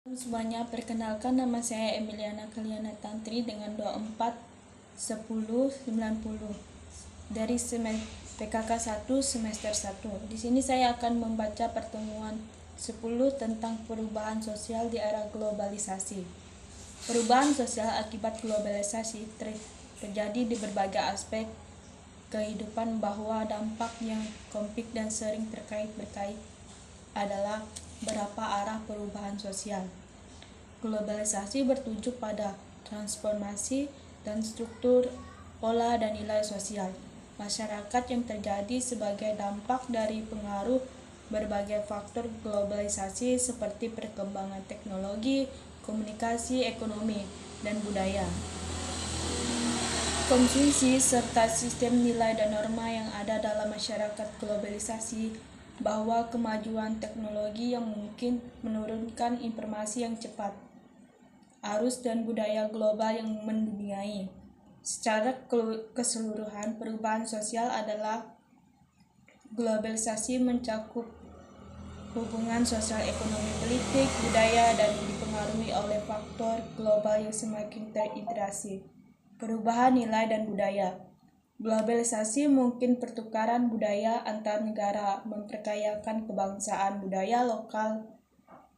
Semuanya, perkenalkan nama saya Emiliana Kaliana Tantri dengan 241090 dari PKK 1 semester 1. Di sini saya akan membaca pertemuan 10 tentang perubahan sosial di era globalisasi. Perubahan sosial akibat globalisasi terjadi di berbagai aspek kehidupan, bahwa dampak yang kompleks dan sering berkait adalah berapa arah perubahan sosial. Globalisasi bertuju pada transformasi dan struktur, pola dan nilai sosial masyarakat yang terjadi sebagai dampak dari pengaruh berbagai faktor globalisasi seperti perkembangan teknologi, komunikasi, ekonomi, dan budaya. Konsumsi serta sistem nilai dan norma yang ada dalam masyarakat globalisasi, bahwa kemajuan teknologi yang mungkin menurunkan informasi yang cepat, arus dan budaya global yang menduniai. Secara keseluruhan, perubahan sosial adalah globalisasi mencakup hubungan sosial, ekonomi, politik, budaya, dan dipengaruhi oleh faktor global yang semakin terintegrasi. Perubahan nilai dan budaya. Globalisasi mungkin pertukaran budaya antar negara, memperkayakan kebangsaan budaya lokal,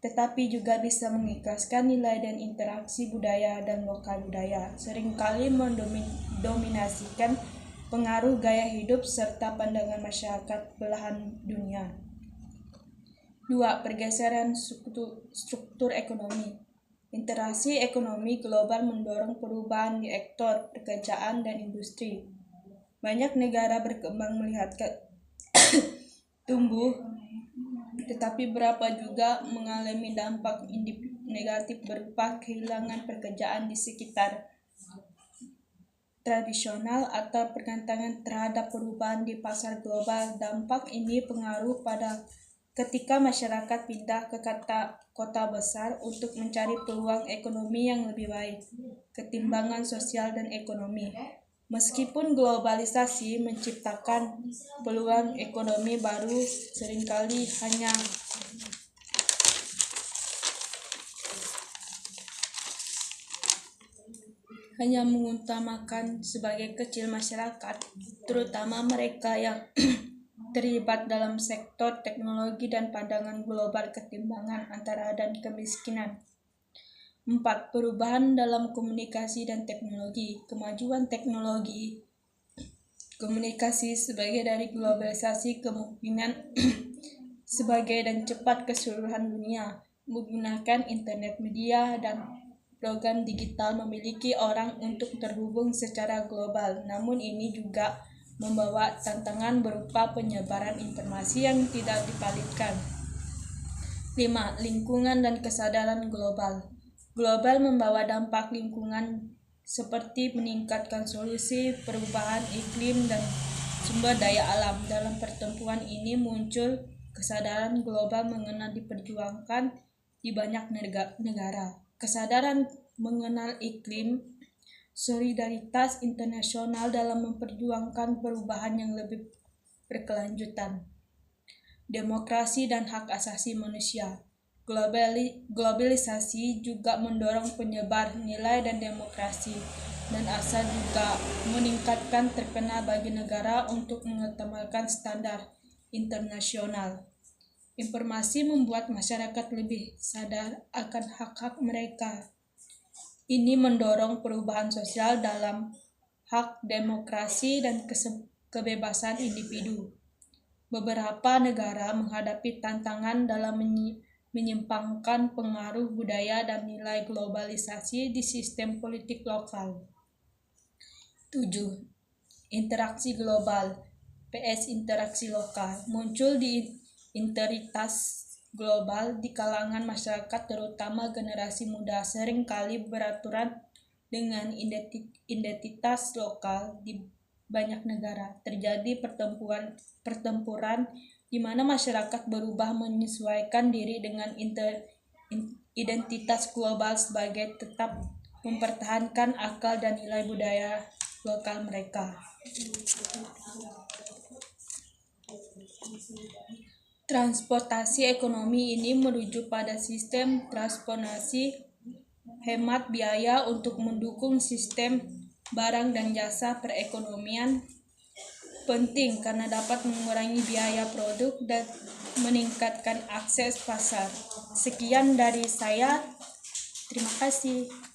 tetapi juga bisa mengikhlaskan nilai dan interaksi budaya dan lokal budaya, seringkali mendominasikan pengaruh gaya hidup serta pandangan masyarakat belahan dunia. 2. Pergeseran struktur ekonomi. Interaksi ekonomi global mendorong perubahan di sektor pekerjaan dan industri. Banyak negara berkembang melihat tumbuh, tetapi berapa juga mengalami dampak negatif berupa kehilangan pekerjaan di sekitar tradisional atau pertentangan terhadap perubahan di pasar global. Dampak ini pengaruh pada ketika masyarakat pindah ke kota besar untuk mencari peluang ekonomi yang lebih baik, ketimbangan sosial dan ekonomi. Meskipun globalisasi menciptakan peluang ekonomi baru, seringkali hanya mengutamakan sebagai kecil masyarakat, terutama mereka yang terlibat dalam sektor teknologi dan pandangan global ketimbangan antara dan kemiskinan. 4. Perubahan dalam komunikasi dan teknologi. Kemajuan teknologi komunikasi sebagai dari globalisasi kemungkinan sebagai dan cepat keseluruhan dunia menggunakan internet, media, dan program digital memiliki orang untuk terhubung secara global. Namun ini juga membawa tantangan berupa penyebaran informasi yang tidak dipalitkan. 5. Lingkungan dan kesadaran global. Global membawa dampak lingkungan seperti meningkatkan solusi perubahan iklim dan sumber daya alam. Dalam pertemuan ini muncul kesadaran global mengenal diperjuangkan di banyak negara. Kesadaran mengenal iklim, solidaritas internasional dalam memperjuangkan perubahan yang lebih berkelanjutan, demokrasi dan hak asasi manusia. Globalisasi juga mendorong penyebar nilai dan demokrasi, dan asal juga meningkatkan terkena bagi negara untuk mengutamakan standar internasional. Informasi membuat masyarakat lebih sadar akan hak-hak mereka. Ini mendorong perubahan sosial dalam hak demokrasi dan kebebasan individu. Beberapa negara menghadapi tantangan dalam menyimpangkan pengaruh budaya dan nilai globalisasi di sistem politik lokal. 7. Interaksi global vs interaksi lokal. Muncul di integritas global di kalangan masyarakat, terutama generasi muda, seringkali beraturan dengan identitas lokal. Di banyak negara terjadi pertempuran di mana masyarakat berubah menyesuaikan diri dengan identitas global sebagai tetap mempertahankan akal dan nilai budaya lokal mereka. Transportasi ekonomi ini merujuk pada sistem transportasi hemat biaya untuk mendukung sistem barang dan jasa perekonomian. Penting karena dapat mengurangi biaya produk dan meningkatkan akses pasar. Sekian dari saya. Terima kasih.